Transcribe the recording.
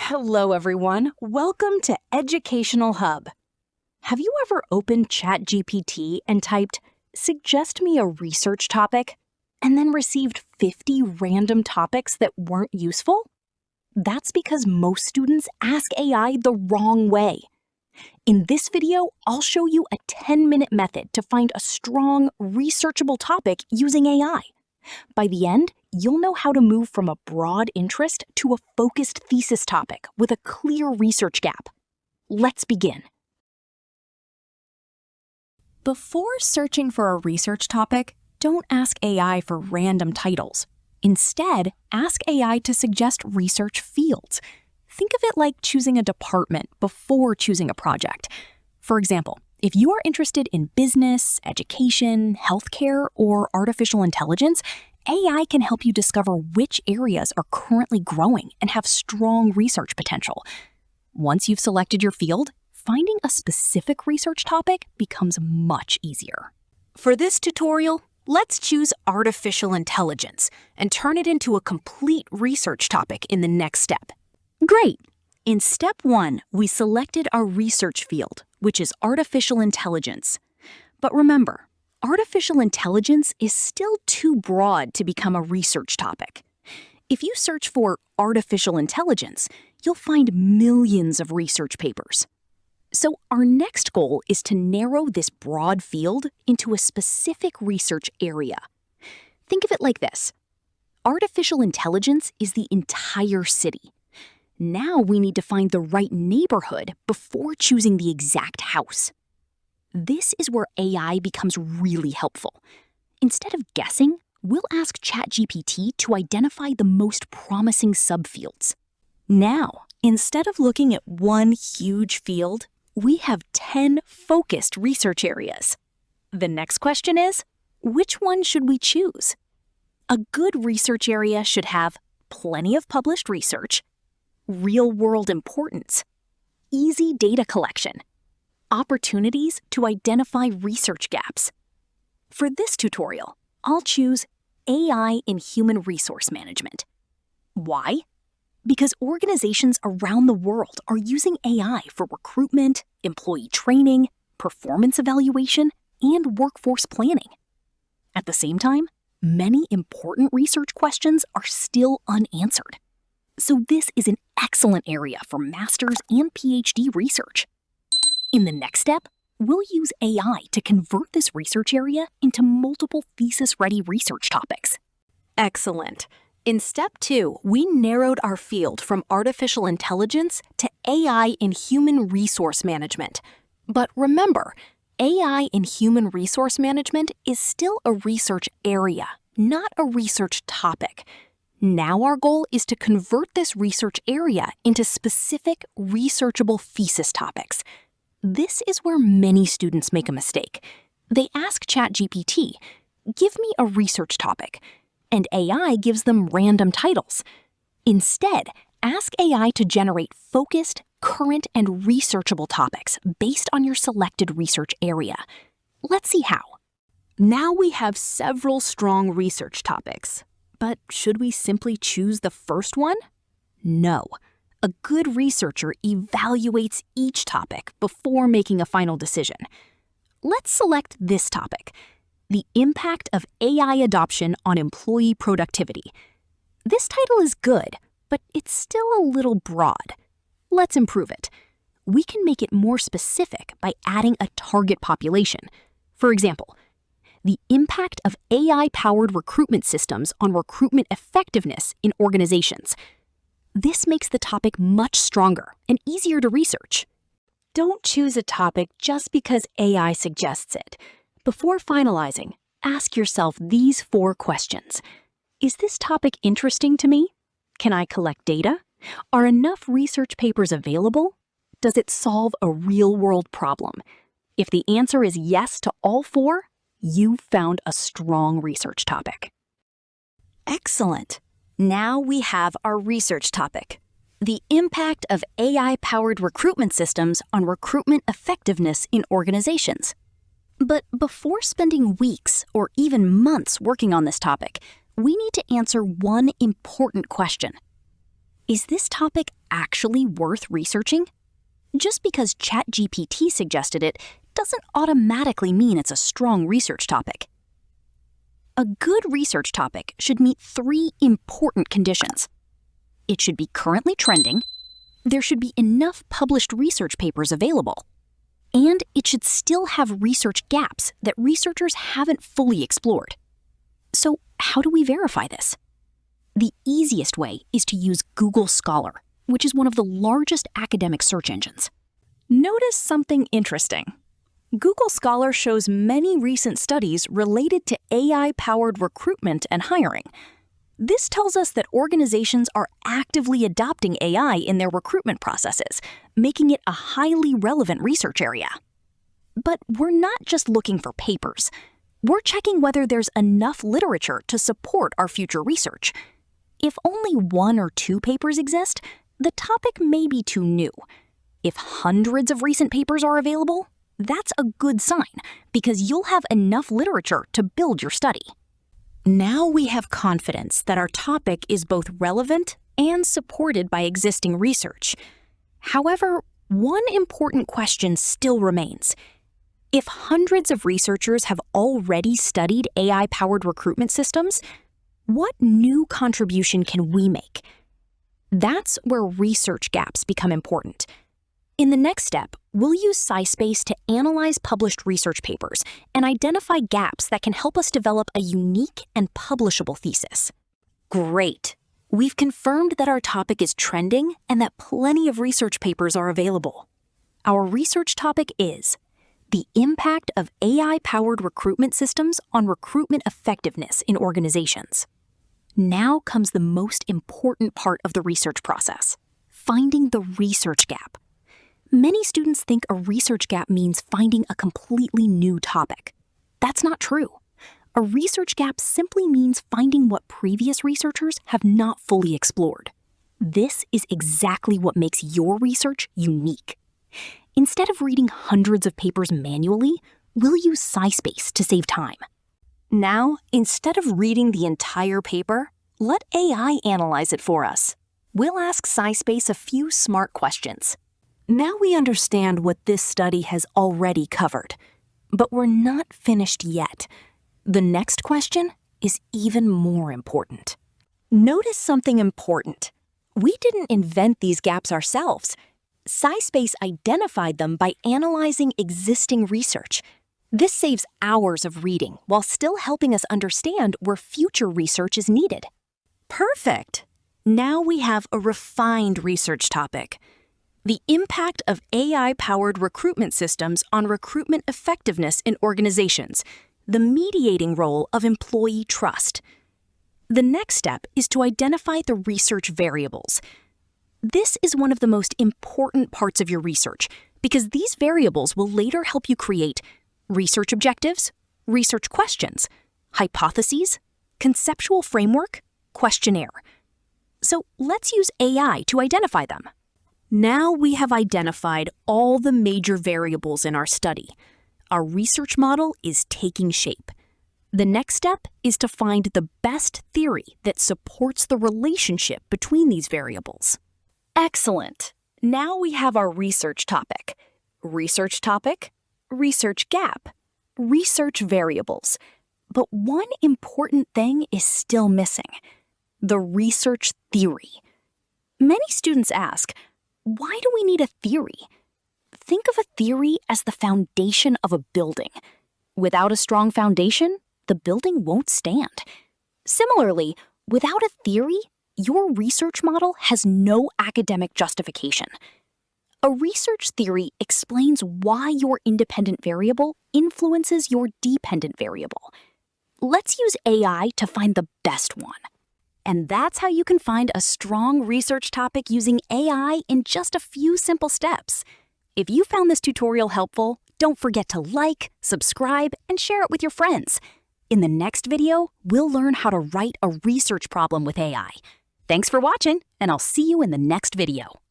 Hello, everyone. Welcome to Educational Hub. Have you ever opened ChatGPT and typed, "Suggest me a research topic," and then received 50 random topics that weren't useful? That's because most students ask AI the wrong way. In this video, I'll show you a 10-minute method to find a strong, researchable topic using AI. By the end, you'll know how to move from a broad interest to a focused thesis topic with a clear research gap. Let's begin. Before searching for a research topic, don't ask AI for random titles. Instead, ask AI to suggest research fields. Think of it like choosing a department before choosing a project. For example, if you are interested in business, education, healthcare, or artificial intelligence, AI can help you discover which areas are currently growing and have strong research potential. Once you've selected your field, finding a specific research topic becomes much easier. For this tutorial, let's choose artificial intelligence and turn it into a complete research topic in the next step. Great! In step 1, we selected our research field, which is artificial intelligence. But remember, artificial intelligence is still too broad to become a research topic. If you search for artificial intelligence, you'll find millions of research papers. So our next goal is to narrow this broad field into a specific research area. Think of it like this. Artificial intelligence is the entire city. Now we need to find the right neighborhood before choosing the exact house. This is where AI becomes really helpful. Instead of guessing, we'll ask ChatGPT to identify the most promising subfields. Now, instead of looking at one huge field, we have 10 focused research areas. The next question is, which one should we choose? A good research area should have plenty of published research, real-world importance, easy data collection, opportunities to identify research gaps. For this tutorial, I'll choose AI in Human Resource Management. Why? Because organizations around the world are using AI for recruitment, employee training, performance evaluation, and workforce planning. At the same time, many important research questions are still unanswered. So this is an excellent area for master's and PhD research. In the next step, we'll use AI to convert this research area into multiple thesis-ready research topics. Excellent. In step 2, we narrowed our field from artificial intelligence to AI in human resource management. But remember, AI in human resource management is still a research area, not a research topic. Now our goal is to convert this research area into specific researchable thesis topics. This is where many students make a mistake. They ask ChatGPT, "Give me a research topic," and AI gives them random titles. Instead, ask AI to generate focused, current, and researchable topics based on your selected research area. Let's see how. Now we have several strong research topics. But should we simply choose the first one? No. A good researcher evaluates each topic before making a final decision. Let's select this topic, the impact of AI adoption on employee productivity. This title is good, but it's still a little broad. Let's improve it. We can make it more specific by adding a target population. For example, the impact of AI-powered recruitment systems on recruitment effectiveness in organizations. This makes the topic much stronger and easier to research. Don't choose a topic just because AI suggests it. Before finalizing, ask yourself these 4 questions. Is this topic interesting to me? Can I collect data? Are enough research papers available? Does it solve a real-world problem? If the answer is yes to all 4, you've found a strong research topic. Excellent. Now we have our research topic, the impact of AI-powered recruitment systems on recruitment effectiveness in organizations. But before spending weeks or even months working on this topic, we need to answer one important question. Is this topic actually worth researching? Just because ChatGPT suggested it doesn't automatically mean it's a strong research topic. A good research topic should meet 3 important conditions. It should be currently trending, there should be enough published research papers available, and it should still have research gaps that researchers haven't fully explored. So, how do we verify this? The easiest way is to use Google Scholar, which is one of the largest academic search engines. Notice something interesting. Google Scholar shows many recent studies related to AI-powered recruitment and hiring. This tells us that organizations are actively adopting AI in their recruitment processes, making it a highly relevant research area. But we're not just looking for papers. We're checking whether there's enough literature to support our future research. If only 1 or 2 papers exist, the topic may be too new. If hundreds of recent papers are available, that's a good sign because you'll have enough literature to build your study. Now we have confidence that our topic is both relevant and supported by existing research. However, one important question still remains. If hundreds of researchers have already studied AI-powered recruitment systems, what new contribution can we make? That's where research gaps become important. In the next step, we'll use SciSpace to analyze published research papers and identify gaps that can help us develop a unique and publishable thesis. Great! We've confirmed that our topic is trending and that plenty of research papers are available. Our research topic is the impact of AI-powered recruitment systems on recruitment effectiveness in organizations. Now comes the most important part of the research process, finding the research gap. Many students think a research gap means finding a completely new topic. That's not true. A research gap simply means finding what previous researchers have not fully explored. This is exactly what makes your research unique. Instead of reading hundreds of papers manually, we'll use SciSpace to save time. Now, instead of reading the entire paper, let AI analyze it for us. We'll ask SciSpace a few smart questions. Now we understand what this study has already covered, but we're not finished yet. The next question is even more important. Notice something important. We didn't invent these gaps ourselves. SciSpace identified them by analyzing existing research. This saves hours of reading while still helping us understand where future research is needed. Perfect! Now we have a refined research topic. The impact of AI-powered recruitment systems on recruitment effectiveness in organizations, the mediating role of employee trust. The next step is to identify the research variables. This is one of the most important parts of your research because these variables will later help you create research objectives, research questions, hypotheses, conceptual framework, questionnaire. So let's use AI to identify them. Now we have identified all the major variables in our study. Our research model is taking shape. The next step is to find the best theory that supports the relationship between these variables. Excellent! Now we have our research topic, research gap, research variables. But one important thing is still missing: the research theory. Many students ask, why do we need a theory? Think of a theory as the foundation of a building. Without a strong foundation, the building won't stand. Similarly, without a theory, your research model has no academic justification. A research theory explains why your independent variable influences your dependent variable. Let's use AI to find the best one. And that's how you can find a strong research topic using AI in just a few simple steps. If you found this tutorial helpful, don't forget to like, subscribe, and share it with your friends. In the next video, we'll learn how to write a research problem with AI. Thanks for watching, and I'll see you in the next video.